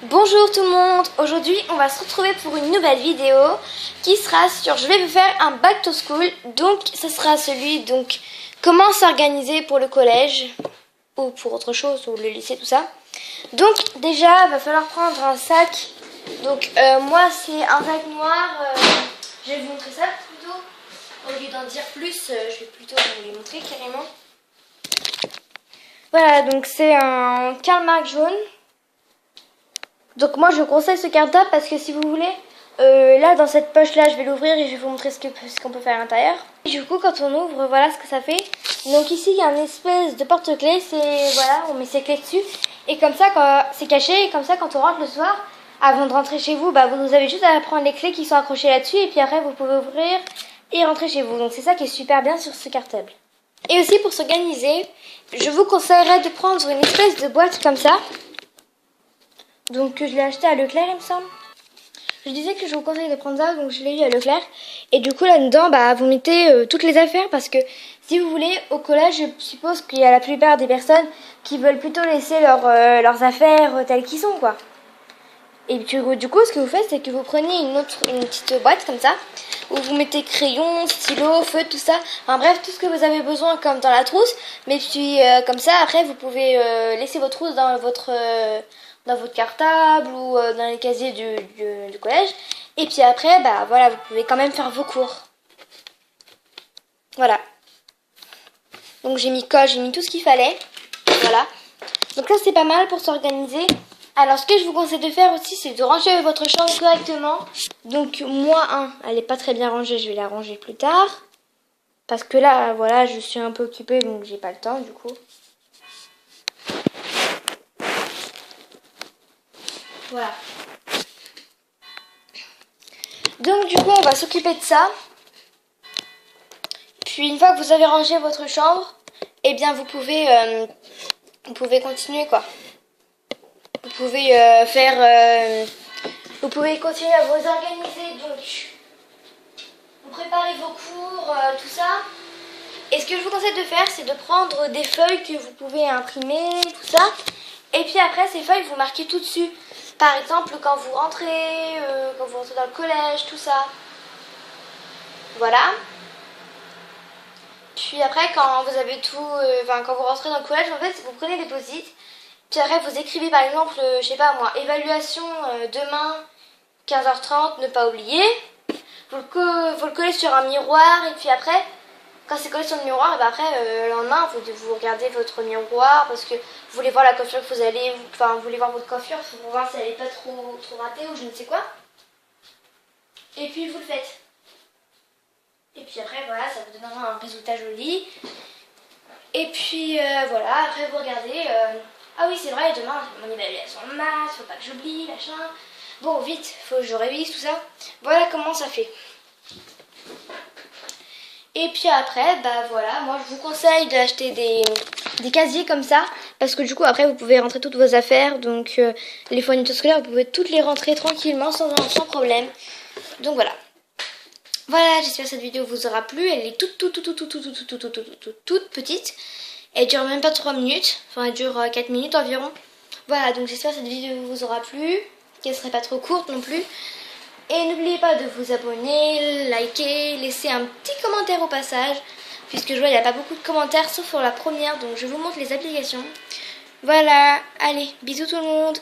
Bonjour tout le monde, aujourd'hui on va se retrouver pour une nouvelle vidéo qui sera sur je vais vous faire un back to school. Donc ce sera celui donc comment s'organiser pour le collège ou pour autre chose ou le lycée, tout ça. Donc déjà il va falloir prendre un sac. Donc moi c'est un sac noir, je vais vous montrer ça plutôt. Au lieu d'en dire plus, je vais plutôt vous les montrer carrément. Voilà, donc c'est un Karl Marx jaune. Donc moi je vous conseille ce cartable parce que si vous voulez, là dans cette poche là je vais l'ouvrir et je vais vous montrer ce qu'on peut faire à l'intérieur. Du coup quand on ouvre, voilà ce que ça fait. Donc ici il y a une espèce de porte-clés, voilà, on met ses clés dessus. Et comme ça quand c'est caché, et comme ça quand on rentre le soir, avant de rentrer chez vous, vous avez juste à prendre les clés qui sont accrochées là-dessus. Et puis après vous pouvez ouvrir et rentrer chez vous. Donc c'est ça qui est super bien sur ce cartable. Et aussi pour s'organiser, je vous conseillerais de prendre une espèce de boîte comme ça. Donc je l'ai acheté à Leclerc il me semble. Je disais que je vous conseille de prendre ça, donc je l'ai eu à Leclerc. Et du coup là-dedans, vous mettez toutes les affaires parce que si vous voulez, au collège, je suppose qu'il y a la plupart des personnes qui veulent plutôt laisser leurs affaires telles qu'elles sont, quoi. Et du coup, ce que vous faites, c'est que vous prenez une petite boîte comme ça, où vous mettez crayons, stylos, feutres, tout ça. Enfin bref, tout ce que vous avez besoin comme dans la trousse. Mais puis comme ça, après, vous pouvez laisser votre trousse dans votre cartable ou dans les casiers du collège. Et puis après, voilà, vous pouvez quand même faire vos cours. Voilà. Donc j'ai mis tout ce qu'il fallait. Voilà. Donc là, c'est pas mal pour s'organiser. Alors, ce que je vous conseille de faire aussi, c'est de ranger votre chambre correctement. Donc, moi, elle est pas très bien rangée, je vais la ranger plus tard. Parce que là, voilà, je suis un peu occupée, donc j'ai pas le temps, du coup. Voilà. Donc, du coup, on va s'occuper de ça. Puis, une fois que vous avez rangé votre chambre, eh bien, vous pouvez continuer, quoi. Vous pouvez vous pouvez continuer à vous organiser, donc vous préparez vos cours, tout ça. Et ce que je vous conseille de faire, c'est de prendre des feuilles que vous pouvez imprimer, tout ça. Et puis après, ces feuilles, vous marquez tout dessus. Par exemple, quand vous rentrez dans le collège, tout ça. Voilà. Puis après, quand vous avez tout, quand vous rentrez dans le collège, en fait, vous prenez des post-it. Puis après, vous écrivez par exemple, je sais pas moi, évaluation demain 15h30, ne pas oublier. Vous le collez sur un miroir et puis après, quand c'est collé sur le miroir, le lendemain, vous regardez votre miroir parce que vous voulez voir la coiffure que vous voulez voir votre coiffure pour voir si elle n'est pas trop ratée ou je ne sais quoi. Et puis vous le faites. Et puis après, voilà, ça vous donnera un résultat joli. Et puis voilà, après vous regardez. Ah oui, c'est vrai, demain, mon évaluation de maths, faut pas que j'oublie, machin. Bon, vite, faut que je révise tout ça. Voilà comment ça fait. Et puis après, voilà, moi je vous conseille d'acheter des casiers comme ça. Parce que du coup, après, vous pouvez rentrer toutes vos affaires. Donc, les fournitures scolaires, vous pouvez toutes les rentrer tranquillement, sans problème. Donc voilà. Voilà, j'espère que cette vidéo vous aura plu. Elle est toute petite. Elle dure même pas 3 minutes, elle dure 4 minutes environ. Voilà, donc j'espère que cette vidéo vous aura plu, qu'elle ne serait pas trop courte non plus. Et n'oubliez pas de vous abonner, liker, laisser un petit commentaire au passage. Puisque je vois il n'y a pas beaucoup de commentaires, sauf pour la première, donc je vous montre les applications. Voilà, allez, bisous tout le monde.